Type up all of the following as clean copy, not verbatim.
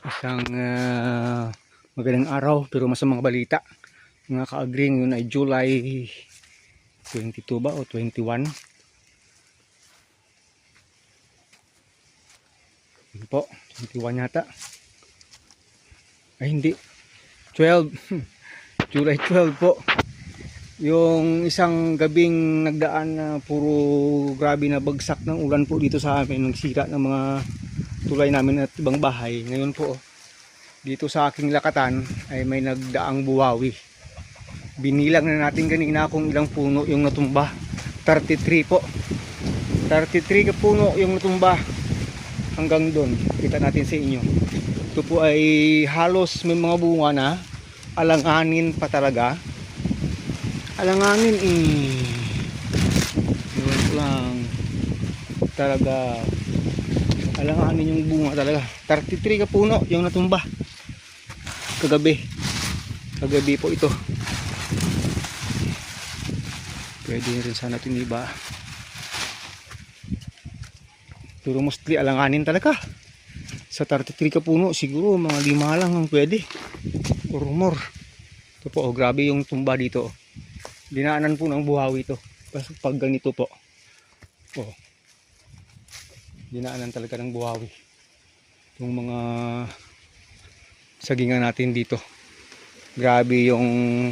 Isang magandang araw pero masamang balita mga ka-agring. Yun ay July 22 ba o 21. Yun po, 21 yata. Ay hindi, 12. July 12 po. Yung isang gabing nagdaan na puro grabe na bagsak ng ulan po dito sa amin, nagsira ng mga tulay namin at ibang bahay. Ngayon po dito sa aking lakatan ay may nagdaang buwawi. Binilang na natin kanina kung ilang puno yung natumba. 33 po. 33 ka puno yung natumba hanggang doon. Kita natin sa inyo. Ito po ay halos may mga bunga na. Alanganin pa talaga. Alanganin Iwan ko lang. Talaga. Alanganin yung bunga talaga. 33 ka puno yung natumba. Kagabi po ito. Pwede rin sana ito iba. Pero mostly alanganin talaga. Sa 33 ka puno siguro mga 5 lang ang pwede or more. Ito po, oh, grabe yung tumba dito. Dinaanan po ng buhawi ito. Pag ganito po, oh, dinaanan talaga ng buhawi yung mga sagingan natin dito. Grabe yung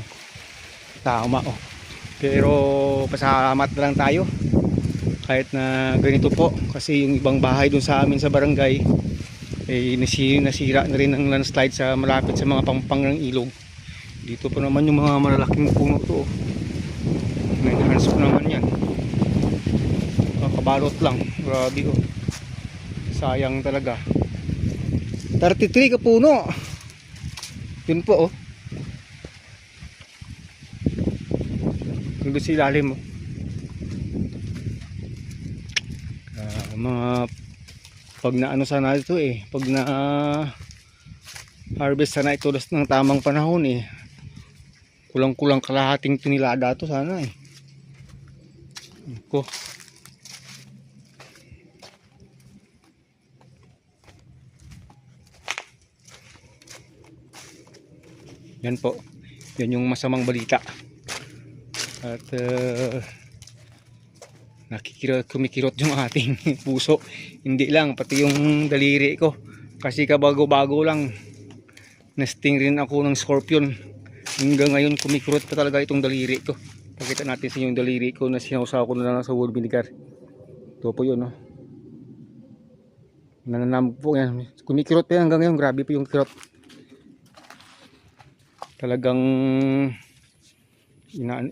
tama, oh. Pero pasalamat na lang tayo kahit na ganito po, kasi yung ibang bahay dun sa amin sa barangay eh nasira na rin ng landslide sa malapit sa mga pampang ng ilog. Dito po naman yung mga malalaking puno to, oh. Na-enhance po naman yan. Kabalot lang. Grabe, oh. Sayang talaga. 33 ka puno. Yun po, oh. Doon sa ilalim, oh. Mga pag na ano sana ito pag na harvest sana ito ng tamang panahon kulang-kulang kalahating tonelada to sana ko. Yan po, yan yung masamang balita. At kumikirot yung ating puso. Hindi lang, pati yung daliri ko. Kasi kabago-bago lang nesting rin ako ng scorpion. Hanggang ngayon kumikirot pa talaga itong daliri ko. Pakita natin sa inyo yung daliri ko na sinausaw ko na lang sa wood vinegar. Ito po yun, oh. Nananam po yan. Kumikirot pa yan hanggang ngayon. Grabe po yung kirot. Talagang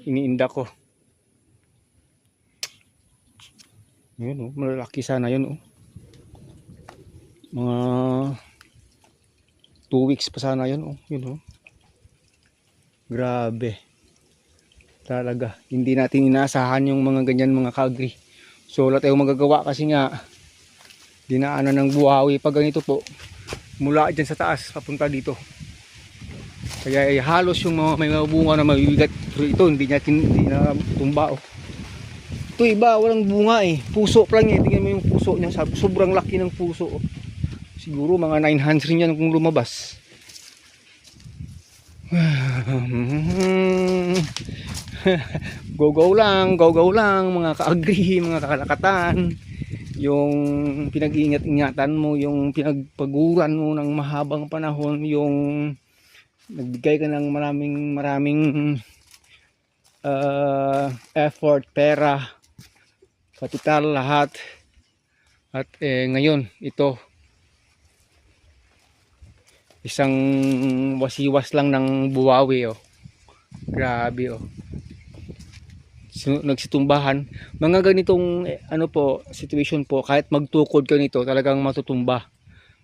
iniinda ko. Yun, oh, malalaki sana yun, oh. Mga 2 weeks pa sana yun, oh. Yun, oh. Grabe. Talaga, hindi natin inaasahan yung mga ganyan mga ka-agri. So wala tayong magagawa kasi nga dinaanan ng buhawi pag ganito po. Mula dyan sa taas papunta dito. Kaya halos yung mga may mga bunga na mabibigat. Pero ito hindi na tumba, oh. Ito iba, walang bunga puso pa lang tingnan mo yung puso niya, sobrang laki ng puso, oh. Siguro mga 9 hands rin yan kung lumabas. Go lang mga ka-agri, mga kalakatan. Yung pinag-iingat-ingatan mo, yung pinagpaguran mo ng mahabang panahon, yung nagbigay ka ng maraming effort, pera, kapital, lahat. At ngayon ito isang wasiwas lang ng buwawi, oh. Grabe, oh. Nagsitumbahan mga ganitong ano po situation po, kahit magtukod ka nito talagang matutumba.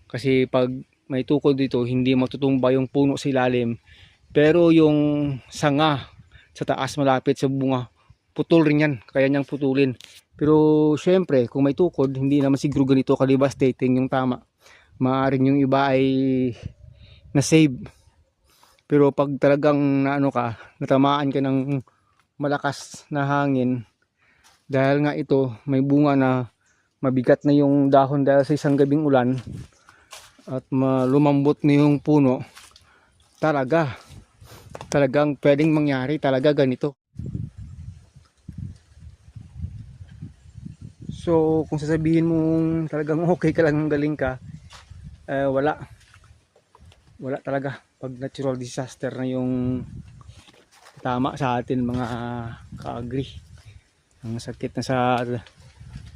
Kasi pag may tukod dito hindi matutumba yung puno sa ilalim, pero yung sanga sa taas malapit sa bunga putol rin yan, kaya niyang putulin. Pero syempre kung may tukod hindi naman siguro ganito ka-devastating yung tama. Maaaring yung iba ay na-save. Pero pag talagang naano ka, natamaan ka ng malakas na hangin, dahil nga ito may bunga na mabigat na yung dahon dahil sa isang gabing ulan, at lumambot na yung puno, talagang pwedeng mangyari talaga ganito. So kung sasabihin mong talagang okay ka lang, galing ka, wala talaga. Pag natural disaster na yung tama sa atin mga ka-agri, ang sakit na sa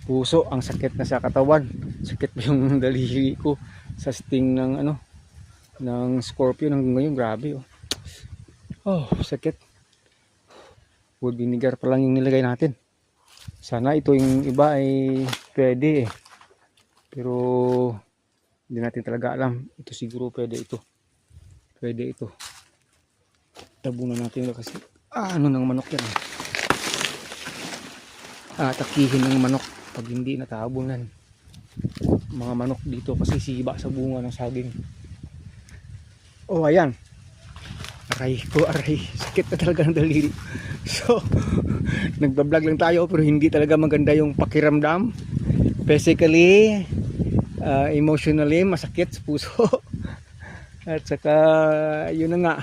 puso, ang sakit na sa katawan, sakit pa yung daliri ko sa sting ng scorpion hanggang ngayon, grabe sakit. Wood vinegar pa lang yung nilagay natin. Sana ito yung iba ay pwede pero hindi natin talaga alam. Ito siguro pwede ito. Tabunan natin kasi ng manok yan. Atakihin ng manok pag hindi natabunan. Mga manok dito kasi siba sa bunga ng saging. Ayan. Aray, sakit na talaga ng daliri. So nagbablog lang tayo pero hindi talaga maganda yung pakiramdam. Physically, emotionally, masakit sa puso. At saka yun na nga.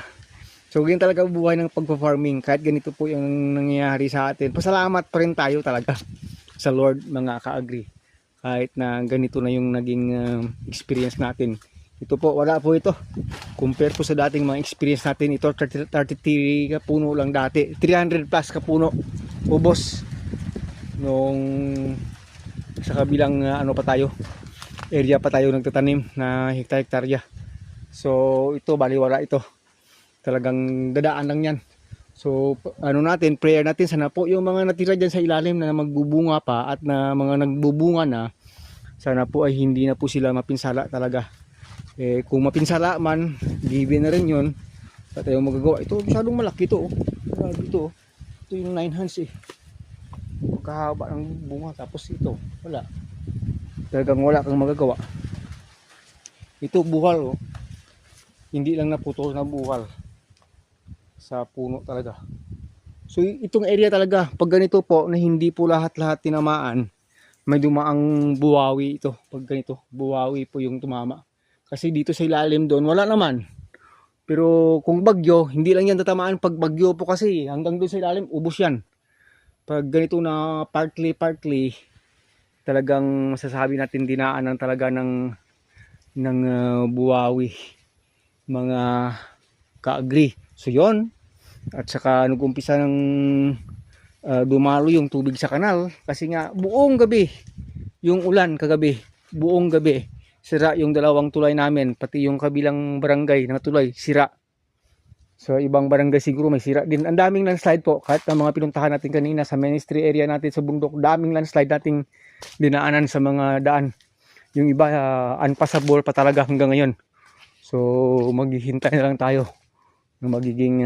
So yun talaga buhay ng pagpa-farming. Kahit ganito po yung nangyayari sa atin, pasalamat pa rin tayo talaga sa Lord, mga ka-agri. Kahit na ganito na yung naging experience natin. Ito po, wala po ito. Compare po sa dating mga experience natin, ito 33 ka puno lang dati. 300 plus ka puno. Ubos. Nung sa kabilang area pa tayo nagtatanim na hektar-hektarya. So ito, baliwala ito. Talagang dadaan lang yan. So prayer natin, sana po yung mga natira dyan sa ilalim na magbubunga pa at na mga nagbubunga na, sana po ay hindi na po sila mapinsala talaga. Kung mapinsala man, given na rin yun. At tayo magagawa. Ito masyadong malaki ito. Ito yung 9 hands kahaba ng bunga, tapos ito wala, talagang wala kang magagawa. Ito buhal hindi lang naputol na buhal sa puno talaga. So itong area talaga pag ganito po na hindi po lahat tinamaan, may dumaang buwawi ito. Pag ganito buwawi po yung tumama, kasi dito sa ilalim doon wala naman. Pero kung bagyo, hindi lang yan tatamaan. Pag bagyo po kasi hanggang doon sa ilalim ubos yan. Pag ganito na partly talagang masasabi natin dinaanan talaga ng buwawi, mga ka-agri. So yon. At saka nag-umpisa ng dumalo yung tubig sa kanal kasi nga buong gabi yung ulan kagabi, buong gabi sira yung dalawang tulay namin, pati yung kabilang barangay na tulay sira. So ibang barangay siguro may sira din. Ang daming landslide po, kahit ang mga pinuntahan natin kanina sa ministry area natin sa bundok, daming landslide nating dinaanan sa mga daan. Yung iba unpassable pa talaga hanggang ngayon. So maghihintay na lang tayo ng magiging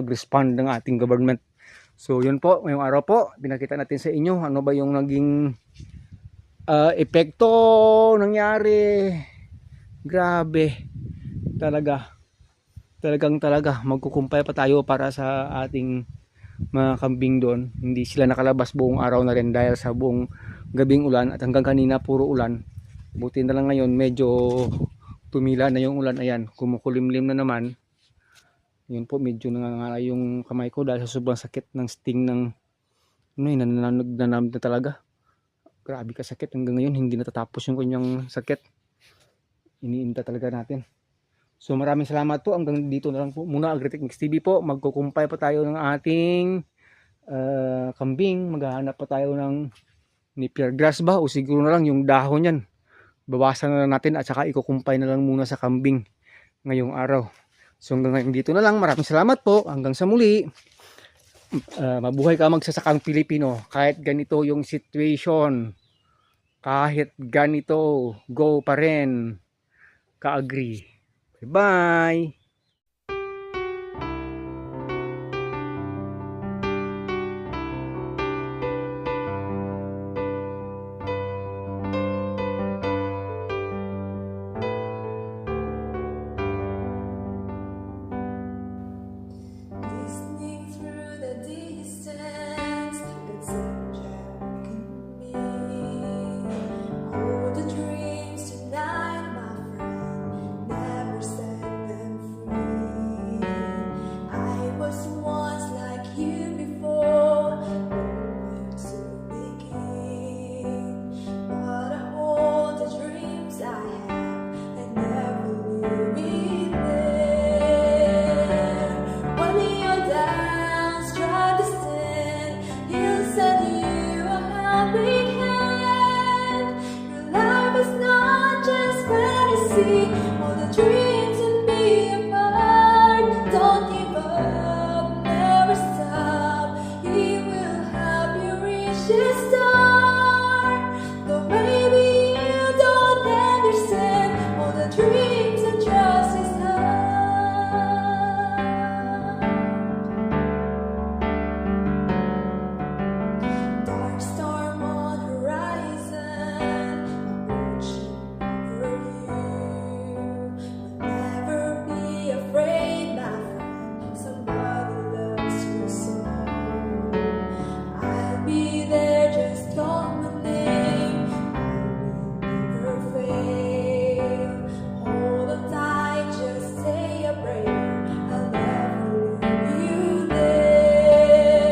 respond ng ating government. So yun po, ngayong araw po pinakita natin sa inyo ano ba yung naging epekto nangyari. Grabe talagang magkukumpay pa tayo para sa ating mga kambing doon. Hindi sila nakalabas buong araw na rin dahil sa buong gabing ulan, at hanggang kanina puro ulan. Buti na lang ngayon medyo tumila na yung ulan. Ayan, kumukulimlim na naman. Yun po, medyo nangangala yung kamay ko dahil sa sobrang sakit ng sting ng nananam na talaga. Grabe ka sakit, hanggang ngayon hindi natatapos yung kanyang sakit. Iniinda talaga natin. So maraming salamat po, hanggang dito na lang po muna. Agritechnics TV po, magkukumpay pa tayo ng ating kambing. Maghahanap pa tayo ng napier grass ba, o siguro na lang yung dahon yan bawasan na lang natin, at saka ikukumpay na lang muna sa kambing ngayong araw. So hanggang dito na lang, maraming salamat po, hanggang sa muli. Mabuhay ka magsasakang Pilipino. Kahit ganito yung situation, kahit ganito, go pa rin ka-agri. Bye! Hold the fantasy, all the dreams and be apart. Don't give up, never stop. He will help you reach the star. Though maybe you don't understand all the dreams and trust His heart. Dark storm on horizon, approaching over you. But never be afraid, my friend. Somebody loves you so. I'll be there, just call my name. I will never fail. Hold on tight, just say a prayer. I'll never leave you there.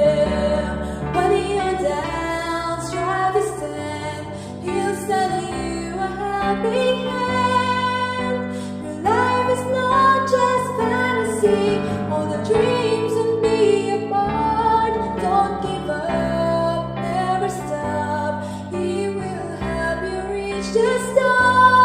When you're down, strive to stand. He'll send you a helping hand. Your life is not just fantasy. All the dreams and be apart. Don't give up, never stop. He will help you reach the stars.